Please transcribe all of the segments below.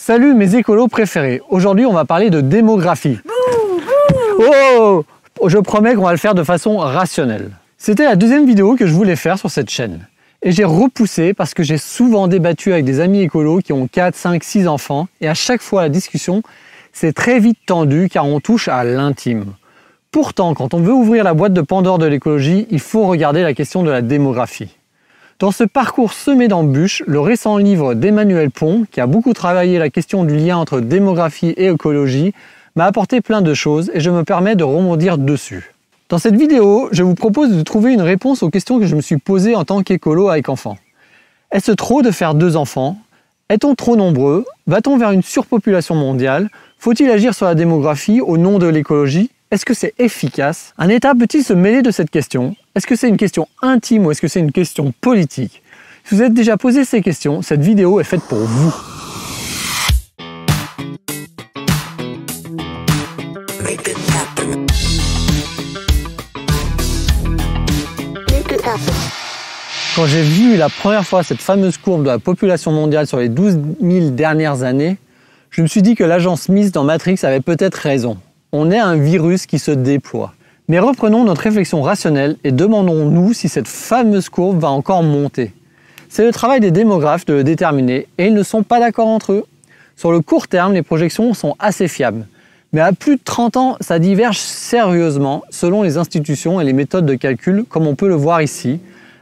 Salut mes écolos préférés, aujourd'hui on va parler de démographie. Oh, je promets qu'on va le faire de façon rationnelle. C'était la deuxième vidéo que je voulais faire sur cette chaîne. Et j'ai repoussé parce que j'ai souvent débattu avec des amis écolos qui ont 4, 5, 6 enfants. Et à chaque fois la discussion, c'est très vite tendu car on touche à l'intime. Pourtant, quand on veut ouvrir la boîte de Pandore de l'écologie, il faut regarder la question de la démographie. Dans ce parcours semé d'embûches, le récent livre d'Emmanuel Pont, qui a beaucoup travaillé la question du lien entre démographie et écologie, m'a apporté plein de choses et je me permets de rebondir dessus. Dans cette vidéo, je vous propose de trouver une réponse aux questions que je me suis posées en tant qu'écolo avec enfants. Est-ce trop de faire 2 enfants? Est-on trop nombreux? Va-t-on vers une surpopulation mondiale? Faut-il agir sur la démographie au nom de l'écologie? Est-ce que c'est efficace? Un État peut-il se mêler de cette question? Est-ce que c'est une question intime ou est-ce que c'est une question politique? Si vous êtes déjà posé ces questions, cette vidéo est faite pour vous. Quand j'ai vu la première fois cette fameuse courbe de la population mondiale sur les 12 000 dernières années, je me suis dit que l'agent Smith dans Matrix avait peut-être raison. On est un virus qui se déploie. Mais reprenons notre réflexion rationnelle et demandons-nous si cette fameuse courbe va encore monter. C'est le travail des démographes de le déterminer et ils ne sont pas d'accord entre eux. Sur le court terme, les projections sont assez fiables. Mais à plus de 30 ans, ça diverge sérieusement selon les institutions et les méthodes de calcul, comme on peut le voir ici,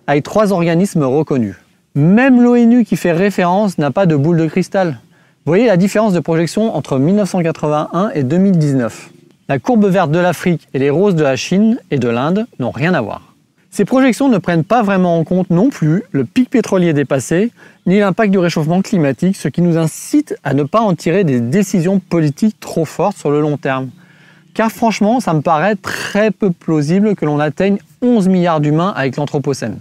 avec 3 organismes reconnus. Même l'ONU qui fait référence n'a pas de boule de cristal. Vous voyez la différence de projection entre 1981 et 2019. La courbe verte de l'Afrique et les roses de la Chine et de l'Inde n'ont rien à voir. Ces projections ne prennent pas vraiment en compte non plus le pic pétrolier dépassé, ni l'impact du réchauffement climatique, ce qui nous incite à ne pas en tirer des décisions politiques trop fortes sur le long terme. Car franchement, ça me paraît très peu plausible que l'on atteigne 11 milliards d'humains avec l'Anthropocène.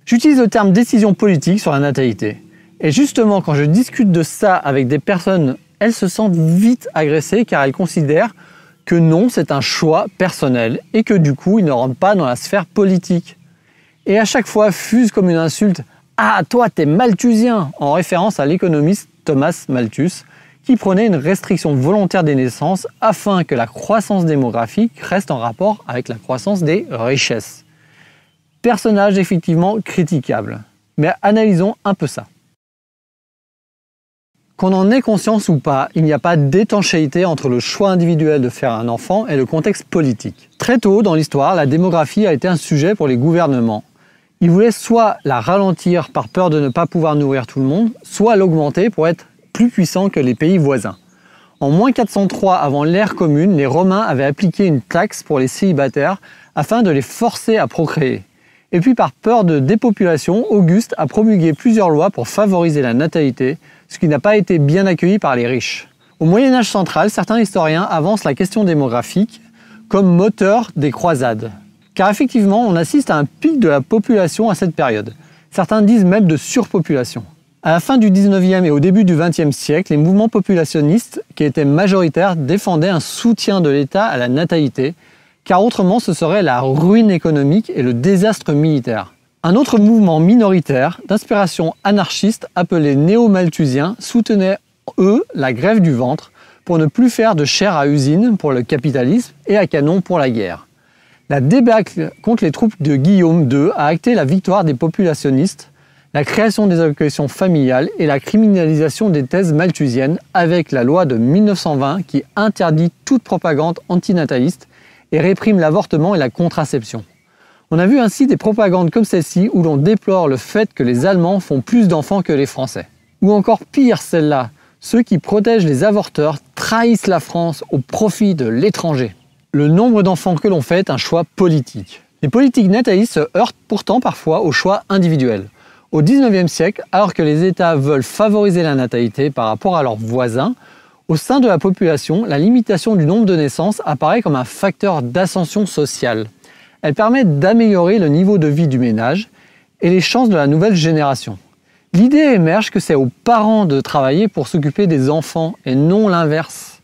J'utilise le terme décision politique sur la natalité. Et justement, quand je discute de ça avec des personnes, elles se sentent vite agressées car elles considèrent que non, c'est un choix personnel et que du coup, ils ne rentrent pas dans la sphère politique. Et à chaque fois, fuse comme une insulte « Ah, toi, t'es malthusien !» en référence à l'économiste Thomas Malthus, qui prenait une restriction volontaire des naissances afin que la croissance démographique reste en rapport avec la croissance des richesses. Personnage effectivement critiquable. Mais analysons un peu ça. Qu'on en ait conscience ou pas, il n'y a pas d'étanchéité entre le choix individuel de faire un enfant et le contexte politique. Très tôt dans l'histoire, la démographie a été un sujet pour les gouvernements. Ils voulaient soit la ralentir par peur de ne pas pouvoir nourrir tout le monde, soit l'augmenter pour être plus puissants que les pays voisins. En moins 403 avant l'ère commune, les Romains avaient appliqué une taxe pour les célibataires afin de les forcer à procréer. Et puis par peur de dépopulation, Auguste a promulgué plusieurs lois pour favoriser la natalité, ce qui n'a pas été bien accueilli par les riches. Au Moyen-Âge central, certains historiens avancent la question démographique comme moteur des croisades. Car effectivement, on assiste à un pic de la population à cette période. Certains disent même de surpopulation. À la fin du 19e et au début du 20e siècle, les mouvements populationnistes, qui étaient majoritaires, défendaient un soutien de l'État à la natalité, car autrement ce serait la ruine économique et le désastre militaire. Un autre mouvement minoritaire, d'inspiration anarchiste, appelé néo-malthusiens, soutenait, eux, la grève du ventre pour ne plus faire de chair à usine pour le capitalisme et à canon pour la guerre. La débâcle contre les troupes de Guillaume II a acté la victoire des populationnistes, la création des allocations familiales et la criminalisation des thèses malthusiennes avec la loi de 1920 qui interdit toute propagande antinataliste et réprime l'avortement et la contraception. On a vu ainsi des propagandes comme celle-ci où l'on déplore le fait que les Allemands font plus d'enfants que les Français. Ou encore pire celle-là, ceux qui protègent les avorteurs trahissent la France au profit de l'étranger. Le nombre d'enfants que l'on fait est un choix politique. Les politiques natalistes se heurtent pourtant parfois au choix individuel. Au XIXe siècle, alors que les États veulent favoriser la natalité par rapport à leurs voisins, au sein de la population, la limitation du nombre de naissances apparaît comme un facteur d'ascension sociale. Elle permet d'améliorer le niveau de vie du ménage et les chances de la nouvelle génération. L'idée émerge que c'est aux parents de travailler pour s'occuper des enfants et non l'inverse.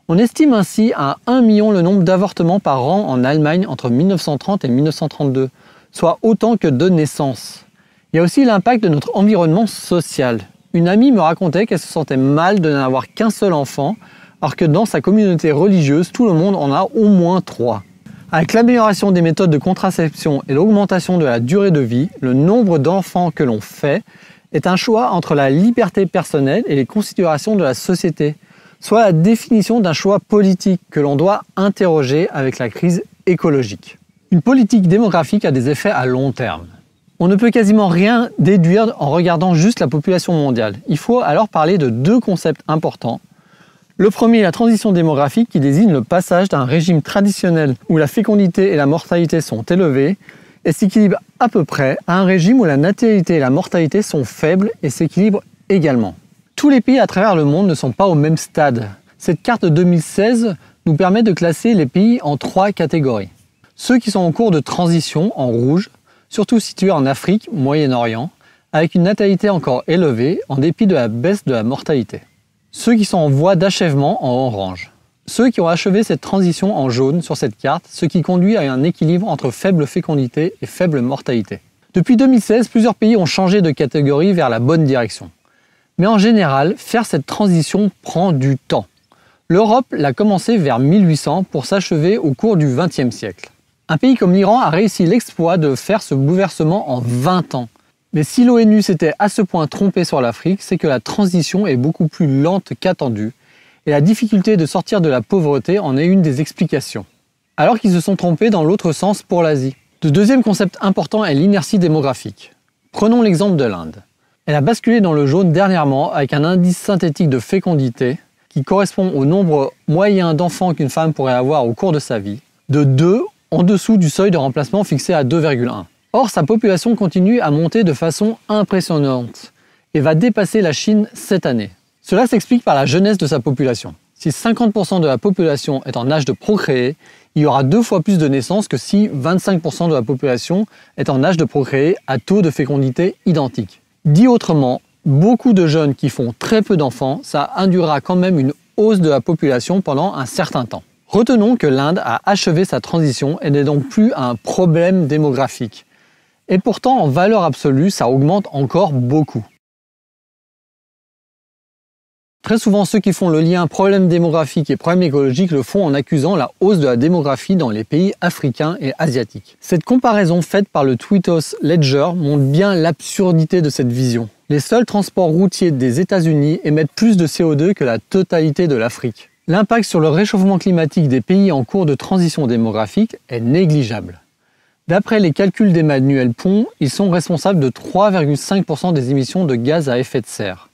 On estime ainsi à 1 million le nombre d'avortements par an en Allemagne entre 1930 et 1932, soit autant que de naissances. Il y a aussi l'impact de notre environnement social. Une amie me racontait qu'elle se sentait mal de n'avoir qu'un seul enfant, alors que dans sa communauté religieuse, tout le monde en a au moins 3. Avec l'amélioration des méthodes de contraception et l'augmentation de la durée de vie, le nombre d'enfants que l'on fait est un choix entre la liberté personnelle et les considérations de la société, soit la définition d'un choix politique que l'on doit interroger avec la crise écologique. Une politique démographique a des effets à long terme. On ne peut quasiment rien déduire en regardant juste la population mondiale. Il faut alors parler de 2 concepts importants. Le premier est la transition démographique qui désigne le passage d'un régime traditionnel où la fécondité et la mortalité sont élevées et s'équilibrent à peu près à un régime où la natalité et la mortalité sont faibles et s'équilibrent également. Tous les pays à travers le monde ne sont pas au même stade. Cette carte de 2016 nous permet de classer les pays en 3 catégories. Ceux qui sont en cours de transition en rouge, surtout situés en Afrique, Moyen-Orient, avec une natalité encore élevée en dépit de la baisse de la mortalité. Ceux qui sont en voie d'achèvement en orange. Ceux qui ont achevé cette transition en jaune sur cette carte, ce qui conduit à un équilibre entre faible fécondité et faible mortalité. Depuis 2016, plusieurs pays ont changé de catégorie vers la bonne direction. Mais en général, faire cette transition prend du temps. L'Europe l'a commencé vers 1800 pour s'achever au cours du XXe siècle. Un pays comme l'Iran a réussi l'exploit de faire ce bouleversement en 20 ans. Mais si l'ONU s'était à ce point trompée sur l'Afrique, c'est que la transition est beaucoup plus lente qu'attendue, et la difficulté de sortir de la pauvreté en est une des explications. Alors qu'ils se sont trompés dans l'autre sens pour l'Asie. Le deuxième concept important est l'inertie démographique. Prenons l'exemple de l'Inde. Elle a basculé dans le jaune dernièrement avec un indice synthétique de fécondité qui correspond au nombre moyen d'enfants qu'une femme pourrait avoir au cours de sa vie, de 2 en dessous du seuil de remplacement fixé à 2,1. Or, sa population continue à monter de façon impressionnante et va dépasser la Chine cette année. Cela s'explique par la jeunesse de sa population. Si 50% de la population est en âge de procréer, il y aura 2 fois plus de naissances que si 25% de la population est en âge de procréer à taux de fécondité identique. Dit autrement, beaucoup de jeunes qui font très peu d'enfants, ça induira quand même une hausse de la population pendant un certain temps. Retenons que l'Inde a achevé sa transition et n'est donc plus un problème démographique. Et pourtant, en valeur absolue, ça augmente encore beaucoup. Très souvent, ceux qui font le lien problème démographique et problème écologique le font en accusant la hausse de la démographie dans les pays africains et asiatiques. Cette comparaison faite par le Tweetos Ledger montre bien l'absurdité de cette vision. Les seuls transports routiers des États-Unis émettent plus de CO2 que la totalité de l'Afrique. L'impact sur le réchauffement climatique des pays en cours de transition démographique est négligeable. D'après les calculs d'Emmanuel Pons, ils sont responsables de 3,5% des émissions de gaz à effet de serre.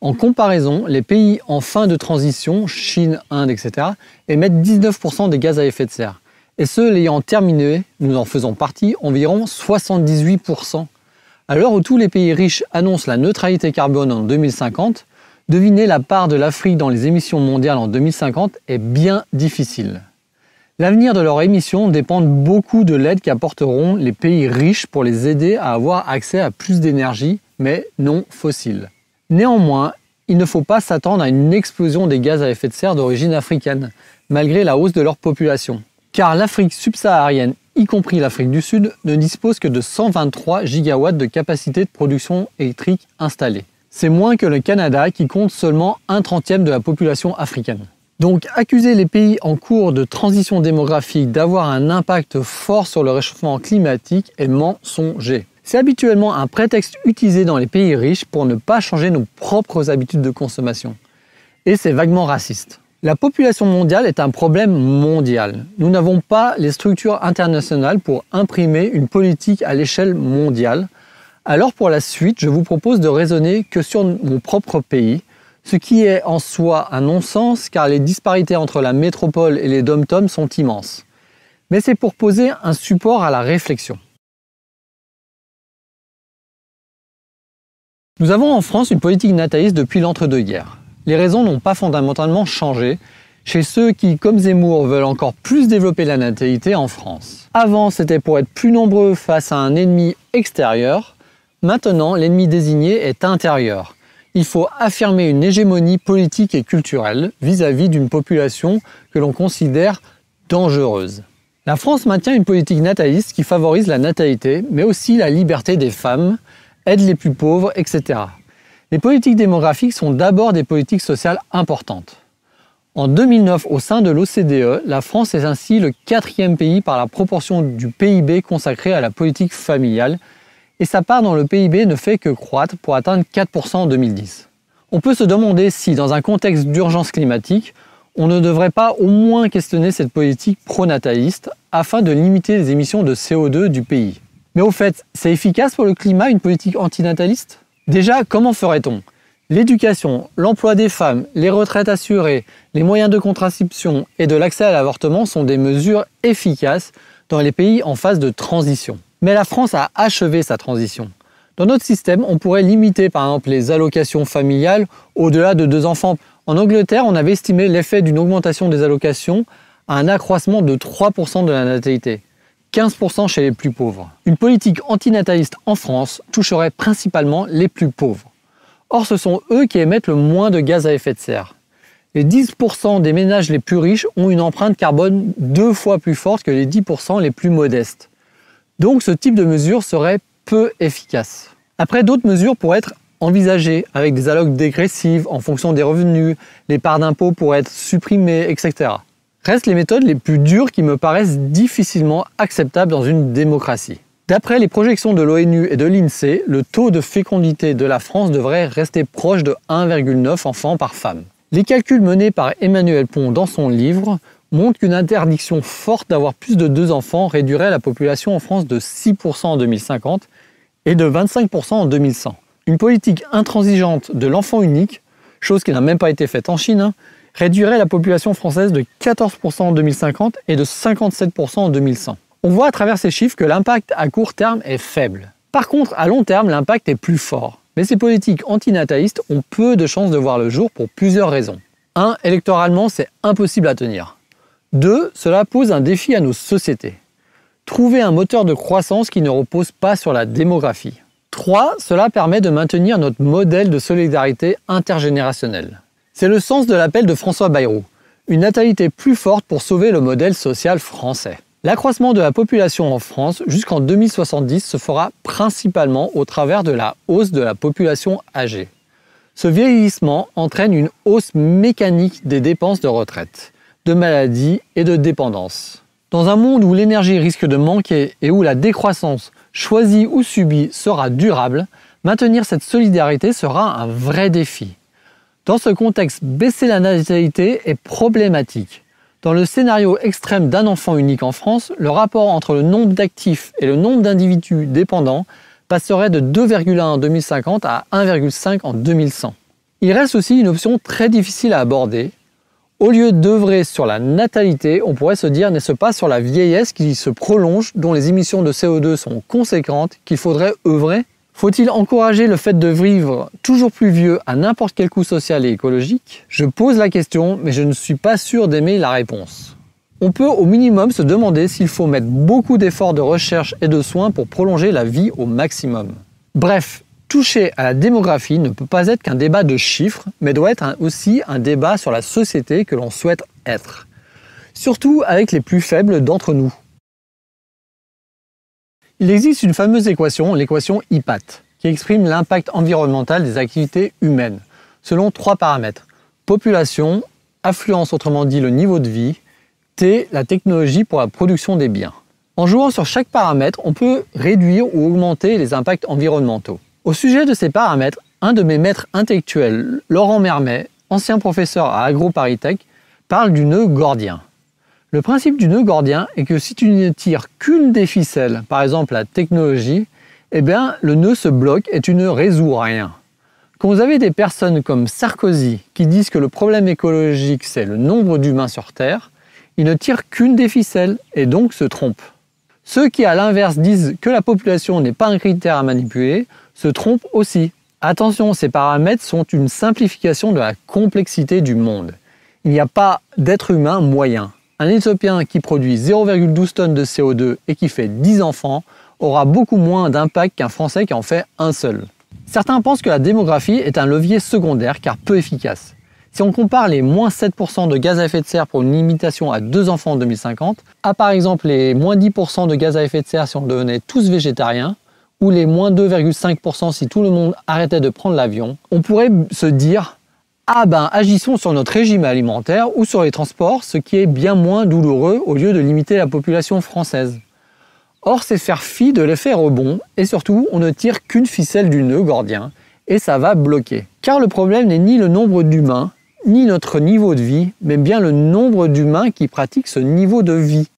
En comparaison, les pays en fin de transition, Chine, Inde, etc., émettent 19% des gaz à effet de serre. Et ceux l'ayant terminé, nous en faisons partie, environ 78%. À l'heure où tous les pays riches annoncent la neutralité carbone en 2050, deviner la part de l'Afrique dans les émissions mondiales en 2050 est bien difficile. L'avenir de leurs émissions dépend beaucoup de l'aide qu'apporteront les pays riches pour les aider à avoir accès à plus d'énergie, mais non fossile. Néanmoins, il ne faut pas s'attendre à une explosion des gaz à effet de serre d'origine africaine, malgré la hausse de leur population. Car l'Afrique subsaharienne, y compris l'Afrique du Sud, ne dispose que de 123 gigawatts de capacité de production électrique installée. C'est moins que le Canada qui compte seulement 1/30 de la population africaine. Donc accuser les pays en cours de transition démographique d'avoir un impact fort sur le réchauffement climatique est mensonger. C'est habituellement un prétexte utilisé dans les pays riches pour ne pas changer nos propres habitudes de consommation. Et c'est vaguement raciste. La population mondiale est un problème mondial. Nous n'avons pas les structures internationales pour imprimer une politique à l'échelle mondiale. Alors pour la suite, je vous propose de raisonner que sur mon propre pays, ce qui est en soi un non-sens car les disparités entre la métropole et les dom-toms sont immenses. Mais c'est pour poser un support à la réflexion. Nous avons en France une politique nataliste depuis l'entre-deux-guerres. Les raisons n'ont pas fondamentalement changé chez ceux qui, comme Zemmour, veulent encore plus développer la natalité en France. Avant, c'était pour être plus nombreux face à un ennemi extérieur. Maintenant, l'ennemi désigné est intérieur. Il faut affirmer une hégémonie politique et culturelle vis-à-vis d'une population que l'on considère dangereuse. La France maintient une politique nataliste qui favorise la natalité, mais aussi la liberté des femmes, aide les plus pauvres, etc. Les politiques démographiques sont d'abord des politiques sociales importantes. En 2009, au sein de l'OCDE, la France est ainsi le 4e pays par la proportion du PIB consacré à la politique familiale, et sa part dans le PIB ne fait que croître pour atteindre 4% en 2010. On peut se demander si, dans un contexte d'urgence climatique, on ne devrait pas au moins questionner cette politique pronataliste afin de limiter les émissions de CO2 du pays. Mais au fait, c'est efficace pour le climat une politique antinataliste ? Déjà, comment ferait-on ? L'éducation, l'emploi des femmes, les retraites assurées, les moyens de contraception et de l'accès à l'avortement sont des mesures efficaces dans les pays en phase de transition. Mais la France a achevé sa transition. Dans notre système, on pourrait limiter par exemple les allocations familiales au-delà de 2 enfants. En Angleterre, on avait estimé l'effet d'une augmentation des allocations à un accroissement de 3% de la natalité, 15% chez les plus pauvres. Une politique antinataliste en France toucherait principalement les plus pauvres. Or, ce sont eux qui émettent le moins de gaz à effet de serre. Les 10% des ménages les plus riches ont une empreinte carbone 2 fois plus forte que les 10% les plus modestes. Donc, ce type de mesure serait peu efficace. Après, d'autres mesures pourraient être envisagées, avec des allocs dégressives en fonction des revenus, les parts d'impôts pourraient être supprimées, etc. Restent les méthodes les plus dures qui me paraissent difficilement acceptables dans une démocratie. D'après les projections de l'ONU et de l'INSEE, le taux de fécondité de la France devrait rester proche de 1,9 enfants par femme. Les calculs menés par Emmanuel Pons dans son livre montrent qu'une interdiction forte d'avoir plus de 2 enfants réduirait la population en France de 6% en 2050 et de 25% en 2100. Une politique intransigeante de l'enfant unique, chose qui n'a même pas été faite en Chine, réduirait la population française de 14% en 2050 et de 57% en 2100. On voit à travers ces chiffres que l'impact à court terme est faible. Par contre, à long terme, l'impact est plus fort. Mais ces politiques antinatalistes ont peu de chances de voir le jour pour plusieurs raisons. 1. Électoralement, c'est impossible à tenir. 2. Cela pose un défi à nos sociétés. Trouver un moteur de croissance qui ne repose pas sur la démographie. 3. Cela permet de maintenir notre modèle de solidarité intergénérationnelle. C'est le sens de l'appel de François Bayrou. Une natalité plus forte pour sauver le modèle social français. L'accroissement de la population en France jusqu'en 2070 se fera principalement au travers de la hausse de la population âgée. Ce vieillissement entraîne une hausse mécanique des dépenses de retraite, de maladie et de dépendance. Dans un monde où l'énergie risque de manquer et où la décroissance, choisie ou subie, sera durable, maintenir cette solidarité sera un vrai défi. Dans ce contexte, baisser la natalité est problématique. Dans le scénario extrême d'un enfant unique en France, le rapport entre le nombre d'actifs et le nombre d'individus dépendants passerait de 2,1 en 2050 à 1,5 en 2100. Il reste aussi une option très difficile à aborder. Au lieu d'œuvrer sur la natalité, on pourrait se dire n'est-ce pas sur la vieillesse qui se prolonge, dont les émissions de CO2 sont conséquentes, qu'il faudrait œuvrer ? Faut-il encourager le fait de vivre toujours plus vieux à n'importe quel coût social et écologique ? Je pose la question, mais je ne suis pas sûr d'aimer la réponse. On peut au minimum se demander s'il faut mettre beaucoup d'efforts de recherche et de soins pour prolonger la vie au maximum. Bref, toucher à la démographie ne peut pas être qu'un débat de chiffres, mais doit être aussi un débat sur la société que l'on souhaite être. Surtout avec les plus faibles d'entre nous. Il existe une fameuse équation, l'équation IPAT, qui exprime l'impact environnemental des activités humaines, selon 3 paramètres. Population, affluence, autrement dit le niveau de vie, T, la technologie pour la production des biens. En jouant sur chaque paramètre, on peut réduire ou augmenter les impacts environnementaux. Au sujet de ces paramètres, un de mes maîtres intellectuels, Laurent Mermet, ancien professeur à AgroParisTech, parle du nœud gordien. Le principe du nœud gordien est que si tu ne tires qu'une des ficelles, par exemple la technologie, eh bien le nœud se bloque et tu ne résous rien. Quand vous avez des personnes comme Sarkozy qui disent que le problème écologique c'est le nombre d'humains sur Terre, ils ne tirent qu'une des ficelles et donc se trompent. Ceux qui à l'inverse disent que la population n'est pas un critère à manipuler se trompent aussi. Attention, ces paramètres sont une simplification de la complexité du monde. Il n'y a pas d'être humain moyen. Un Éthiopien qui produit 0,12 tonnes de CO2 et qui fait 10 enfants aura beaucoup moins d'impact qu'un Français qui en fait un seul. Certains pensent que la démographie est un levier secondaire car peu efficace. Si on compare les moins 7% de gaz à effet de serre pour une limitation à 2 enfants en 2050, à par exemple les moins 10% de gaz à effet de serre si on devenait tous végétariens, ou les moins 2,5% si tout le monde arrêtait de prendre l'avion, on pourrait se dire « Ah ben, agissons sur notre régime alimentaire ou sur les transports, ce qui est bien moins douloureux au lieu de limiter la population française. » Or, c'est faire fi de l'effet rebond et surtout, on ne tire qu'une ficelle du nœud gordien et ça va bloquer. Car le problème n'est ni le nombre d'humains, ni notre niveau de vie, mais bien le nombre d'humains qui pratiquent ce niveau de vie.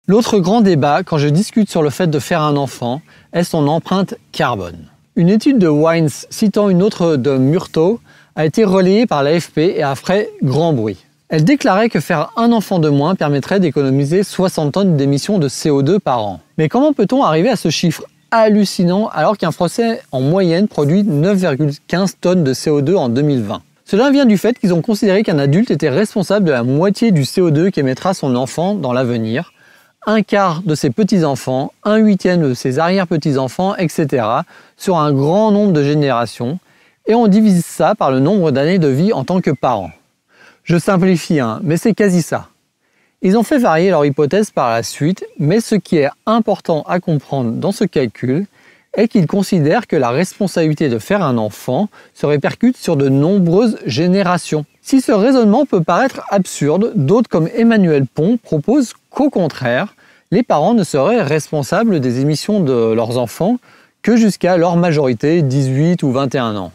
L'autre grand débat quand je discute sur le fait de faire un enfant est son empreinte carbone. Une étude de Wines citant une autre de Murtaugh a été relayée par l'AFP et a fait grand bruit. Elle déclarait que faire un enfant de moins permettrait d'économiser 60 tonnes d'émissions de CO2 par an. Mais comment peut-on arriver à ce chiffre hallucinant alors qu'un Français en moyenne produit 9,15 tonnes de CO2 en 2020 ? Cela vient du fait qu'ils ont considéré qu'un adulte était responsable de la moitié du CO2 qu'émettra son enfant dans l'avenir, un quart de ses petits-enfants, un huitième de ses arrière-petits-enfants, etc. sur un grand nombre de générations, et on divise ça par le nombre d'années de vie en tant que parent. Je simplifie, mais c'est quasi ça. Ils ont fait varier leur hypothèse par la suite, mais ce qui est important à comprendre dans ce calcul est qu'ils considèrent que la responsabilité de faire un enfant se répercute sur de nombreuses générations. Si ce raisonnement peut paraître absurde, d'autres comme Emmanuel Pont proposent qu'au contraire, les parents ne seraient responsables des émissions de leurs enfants que jusqu'à leur majorité, 18 ou 21 ans,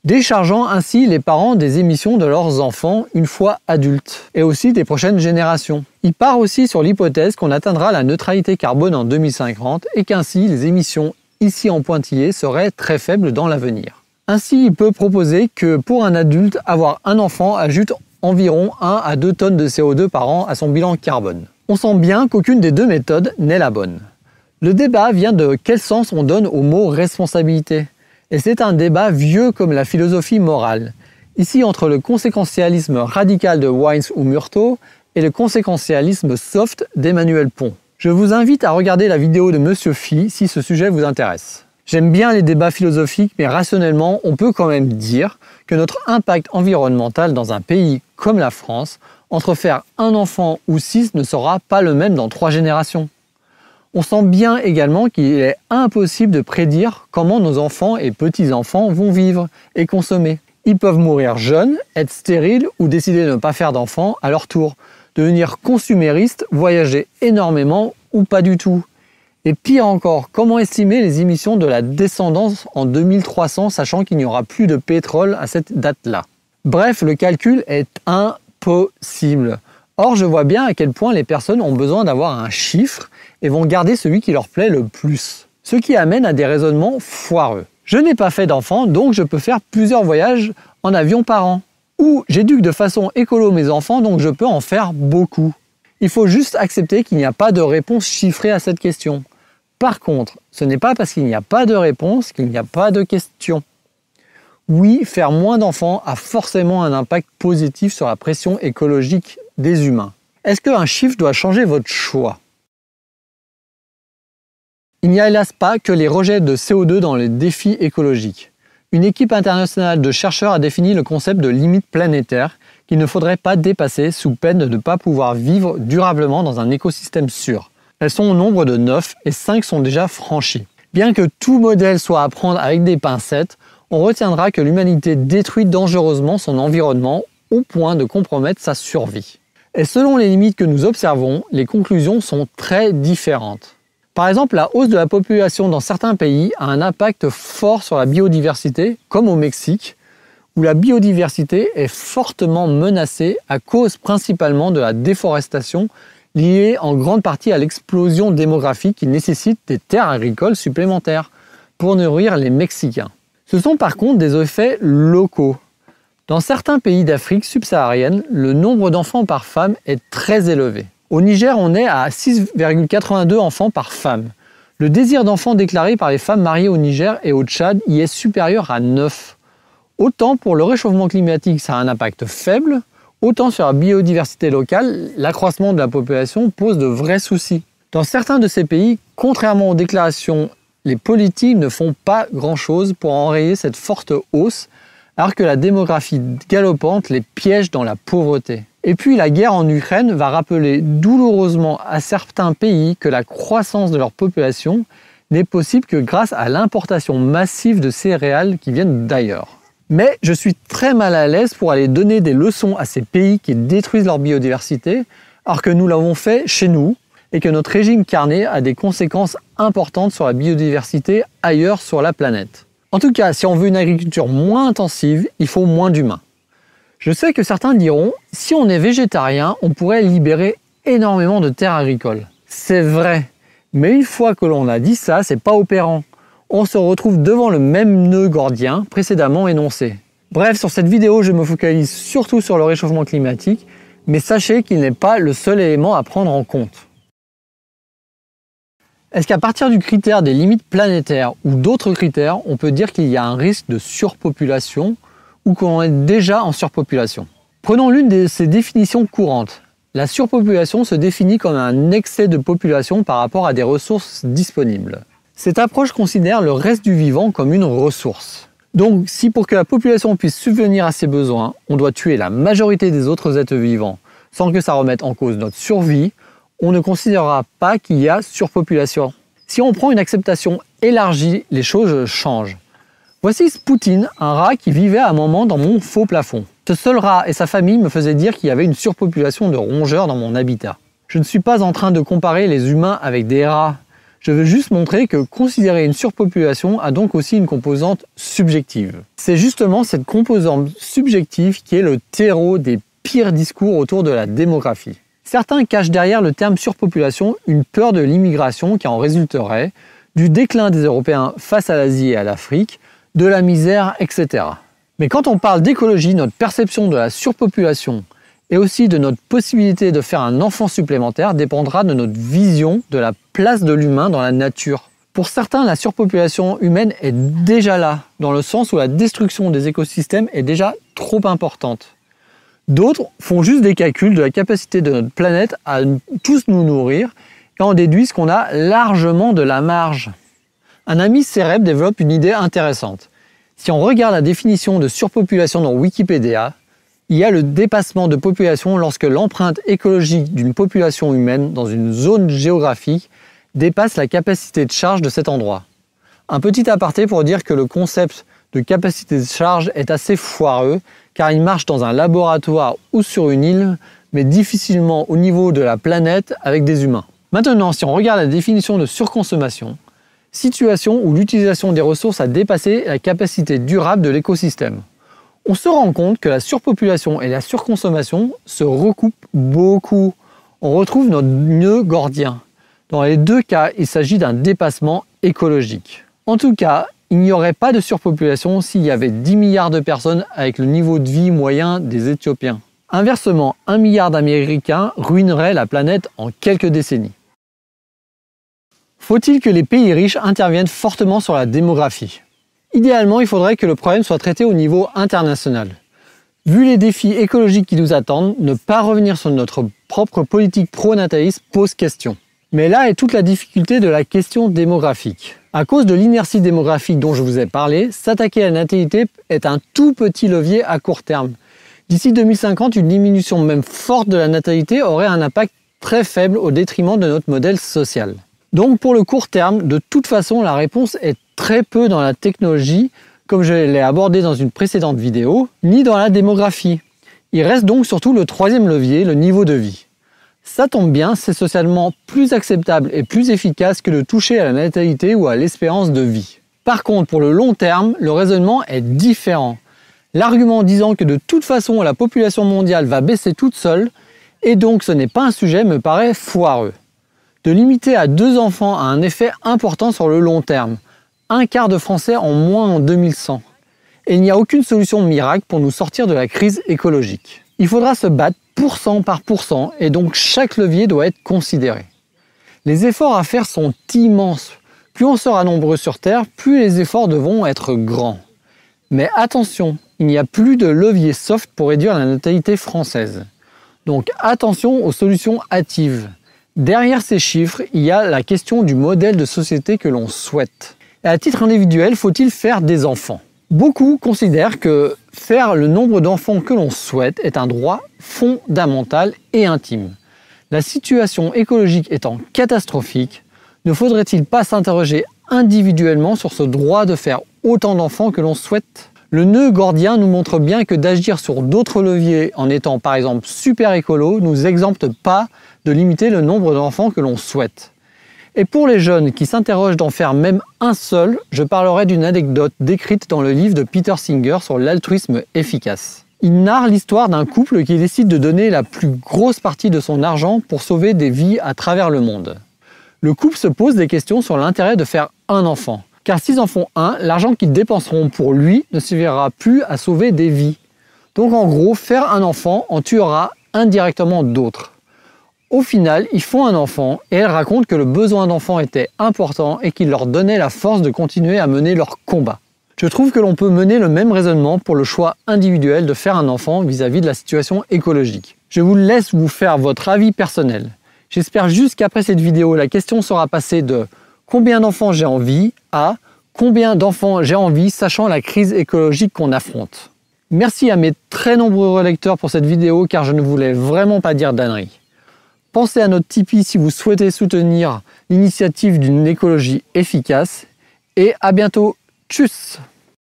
déchargeant ainsi les parents des émissions de leurs enfants une fois adultes, et aussi des prochaines générations. Il part aussi sur l'hypothèse qu'on atteindra la neutralité carbone en 2050 et qu'ainsi les émissions ici en pointillé seraient très faibles dans l'avenir. Ainsi, il peut proposer que pour un adulte, avoir un enfant ajoute environ 1 à 2 tonnes de CO2 par an à son bilan carbone. On sent bien qu'aucune des deux méthodes n'est la bonne. Le débat vient de quel sens on donne au mot responsabilité. Et c'est un débat vieux comme la philosophie morale. Ici, entre le conséquentialisme radical de Wines ou Murtaugh et le conséquentialisme soft d'Emmanuel Pont. Je vous invite à regarder la vidéo de Monsieur Phi si ce sujet vous intéresse. J'aime bien les débats philosophiques, mais rationnellement, on peut quand même dire que notre impact environnemental dans un pays comme la France, entre faire un enfant ou 6, ne sera pas le même dans 3 générations. On sent bien également qu'il est impossible de prédire comment nos enfants et petits-enfants vont vivre et consommer. Ils peuvent mourir jeunes, être stériles ou décider de ne pas faire d'enfants à leur tour, devenir consuméristes, voyager énormément ou pas du tout. Et pire encore, comment estimer les émissions de la descendance en 2300 sachant qu'il n'y aura plus de pétrole à cette date-là? Bref, le calcul est impossible. Or, je vois bien à quel point les personnes ont besoin d'avoir un chiffre et vont garder celui qui leur plaît le plus. Ce qui amène à des raisonnements foireux. Je n'ai pas fait d'enfant, donc je peux faire plusieurs voyages en avion par an. Ou j'éduque de façon écolo mes enfants, donc je peux en faire beaucoup. Il faut juste accepter qu'il n'y a pas de réponse chiffrée à cette question. Par contre, ce n'est pas parce qu'il n'y a pas de réponse qu'il n'y a pas de question. Oui, faire moins d'enfants a forcément un impact positif sur la pression écologique des humains. Est-ce qu'un chiffre doit changer votre choix? Il n'y a hélas pas que les rejets de CO2 dans les défis écologiques. Une équipe internationale de chercheurs a défini le concept de limite planétaire qu'il ne faudrait pas dépasser sous peine de ne pas pouvoir vivre durablement dans un écosystème sûr. Elles sont au nombre de 9 et 5 sont déjà franchies. Bien que tout modèle soit à prendre avec des pincettes, on retiendra que l'humanité détruit dangereusement son environnement au point de compromettre sa survie. Et selon les limites que nous observons, les conclusions sont très différentes. Par exemple, la hausse de la population dans certains pays a un impact fort sur la biodiversité, comme au Mexique, où la biodiversité est fortement menacée à cause principalement de la déforestation liée en grande partie à l'explosion démographique qui nécessite des terres agricoles supplémentaires pour nourrir les Mexicains. Ce sont par contre des effets locaux. Dans certains pays d'Afrique subsaharienne, le nombre d'enfants par femme est très élevé. Au Niger, on est à 6,82 enfants par femme. Le désir d'enfant déclaré par les femmes mariées au Niger et au Tchad y est supérieur à 9. Autant pour le réchauffement climatique, ça a un impact faible, autant sur la biodiversité locale, l'accroissement de la population pose de vrais soucis. Dans certains de ces pays, contrairement aux déclarations, les politiques ne font pas grand-chose pour enrayer cette forte hausse, alors que la démographie galopante les piège dans la pauvreté. Et puis la guerre en Ukraine va rappeler douloureusement à certains pays que la croissance de leur population n'est possible que grâce à l'importation massive de céréales qui viennent d'ailleurs. Mais je suis très mal à l'aise pour aller donner des leçons à ces pays qui détruisent leur biodiversité, alors que nous l'avons fait chez nous et que notre régime carné a des conséquences importantes sur la biodiversité ailleurs sur la planète. En tout cas, si on veut une agriculture moins intensive, il faut moins d'humains. Je sais que certains diront, si on est végétarien, on pourrait libérer énormément de terres agricoles. C'est vrai, mais une fois que l'on a dit ça, c'est pas opérant. On se retrouve devant le même nœud gordien précédemment énoncé. Bref, sur cette vidéo, je me focalise surtout sur le réchauffement climatique, mais sachez qu'il n'est pas le seul élément à prendre en compte. Est-ce qu'à partir du critère des limites planétaires ou d'autres critères, on peut dire qu'il y a un risque de surpopulation ou qu'on est déjà en surpopulation? Prenons l'une de ces définitions courantes. La surpopulation se définit comme un excès de population par rapport à des ressources disponibles. Cette approche considère le reste du vivant comme une ressource. Donc, si pour que la population puisse subvenir à ses besoins, on doit tuer la majorité des autres êtres vivants sans que ça remette en cause notre survie, on ne considérera pas qu'il y a surpopulation. Si on prend une acceptation élargie, les choses changent. Voici Spoutine, un rat qui vivait à un moment dans mon faux plafond. Ce seul rat et sa famille me faisaient dire qu'il y avait une surpopulation de rongeurs dans mon habitat. Je ne suis pas en train de comparer les humains avec des rats. Je veux juste montrer que considérer une surpopulation a donc aussi une composante subjective. C'est justement cette composante subjective qui est le terreau des pires discours autour de la démographie. Certains cachent derrière le terme surpopulation une peur de l'immigration qui en résulterait, du déclin des Européens face à l'Asie et à l'Afrique, de la misère, etc. Mais quand on parle d'écologie, notre perception de la surpopulation et aussi de notre possibilité de faire un enfant supplémentaire dépendra de notre vision de la place de l'humain dans la nature. Pour certains, la surpopulation humaine est déjà là, dans le sens où la destruction des écosystèmes est déjà trop importante. D'autres font juste des calculs de la capacité de notre planète à tous nous nourrir et en déduisent qu'on a largement de la marge. Un ami cérèbre développe une idée intéressante. Si on regarde la définition de surpopulation dans Wikipédia, il y a le dépassement de population lorsque l'empreinte écologique d'une population humaine dans une zone géographique dépasse la capacité de charge de cet endroit. Un petit aparté pour dire que le concept de capacité de charge est assez foireux car il marche dans un laboratoire ou sur une île, mais difficilement au niveau de la planète avec des humains. Maintenant, si on regarde la définition de surconsommation, situation où l'utilisation des ressources a dépassé la capacité durable de l'écosystème. On se rend compte que la surpopulation et la surconsommation se recoupent beaucoup. On retrouve notre nœud gordien. Dans les deux cas, il s'agit d'un dépassement écologique. En tout cas, il n'y aurait pas de surpopulation s'il y avait 10 milliards de personnes avec le niveau de vie moyen des Éthiopiens. Inversement, 1 milliard d'Américains ruinerait la planète en quelques décennies. Faut-il que les pays riches interviennent fortement sur la démographie? Idéalement, il faudrait que le problème soit traité au niveau international. Vu les défis écologiques qui nous attendent, ne pas revenir sur notre propre politique pro-nataliste pose question. Mais là est toute la difficulté de la question démographique. À cause de l'inertie démographique dont je vous ai parlé, s'attaquer à la natalité est un tout petit levier à court terme. D'ici 2050, une diminution même forte de la natalité aurait un impact très faible au détriment de notre modèle social. Donc pour le court terme, de toute façon, la réponse est très peu dans la technologie, comme je l'ai abordé dans une précédente vidéo, ni dans la démographie. Il reste donc surtout le troisième levier, le niveau de vie. Ça tombe bien, c'est socialement plus acceptable et plus efficace que de toucher à la natalité ou à l'espérance de vie. Par contre, pour le long terme, le raisonnement est différent. L'argument disant que de toute façon la population mondiale va baisser toute seule, et donc ce n'est pas un sujet, me paraît foireux. De limiter à 2 enfants a un effet important sur le long terme. 1/4 de Français en moins en 2100. Et il n'y a aucune solution miracle pour nous sortir de la crise écologique. Il faudra se battre pourcent par pourcent et donc chaque levier doit être considéré. Les efforts à faire sont immenses. Plus on sera nombreux sur Terre, plus les efforts devront être grands. Mais attention, il n'y a plus de levier soft pour réduire la natalité française. Donc attention aux solutions hâtives. Derrière ces chiffres, il y a la question du modèle de société que l'on souhaite. Et à titre individuel, faut-il faire des enfants? Beaucoup considèrent que Faire le nombre d'enfants que l'on souhaite est un droit fondamental et intime. La situation écologique étant catastrophique, ne faudrait-il pas s'interroger individuellement sur ce droit de faire autant d'enfants que l'on souhaite? Le nœud gordien nous montre bien que d'agir sur d'autres leviers en étant par exemple super écolo nous exempte pas de limiter le nombre d'enfants que l'on souhaite. Et pour les jeunes qui s'interrogent d'en faire même un seul, je parlerai d'une anecdote décrite dans le livre de Peter Singer sur l'altruisme efficace. Il narre l'histoire d'un couple qui décide de donner la plus grosse partie de son argent pour sauver des vies à travers le monde. Le couple se pose des questions sur l'intérêt de faire un enfant. Car s'ils en font un, l'argent qu'ils dépenseront pour lui ne suffira plus à sauver des vies. Donc en gros, faire un enfant en tuera indirectement d'autres. Au final, ils font un enfant et elle raconte que le besoin d'enfant était important et qu'il leur donnait la force de continuer à mener leur combat. Je trouve que l'on peut mener le même raisonnement pour le choix individuel de faire un enfant vis-à-vis de la situation écologique. Je vous laisse vous faire votre avis personnel. J'espère juste qu'après cette vidéo, la question sera passée de combien d'enfants j'ai envie à combien d'enfants j'ai envie sachant la crise écologique qu'on affronte. Merci à mes très nombreux relecteurs pour cette vidéo car je ne voulais vraiment pas dire d'ânerie. Pensez à notre Tipeee si vous souhaitez soutenir l'initiative d'une écologie efficace. Et à bientôt. Tchuss!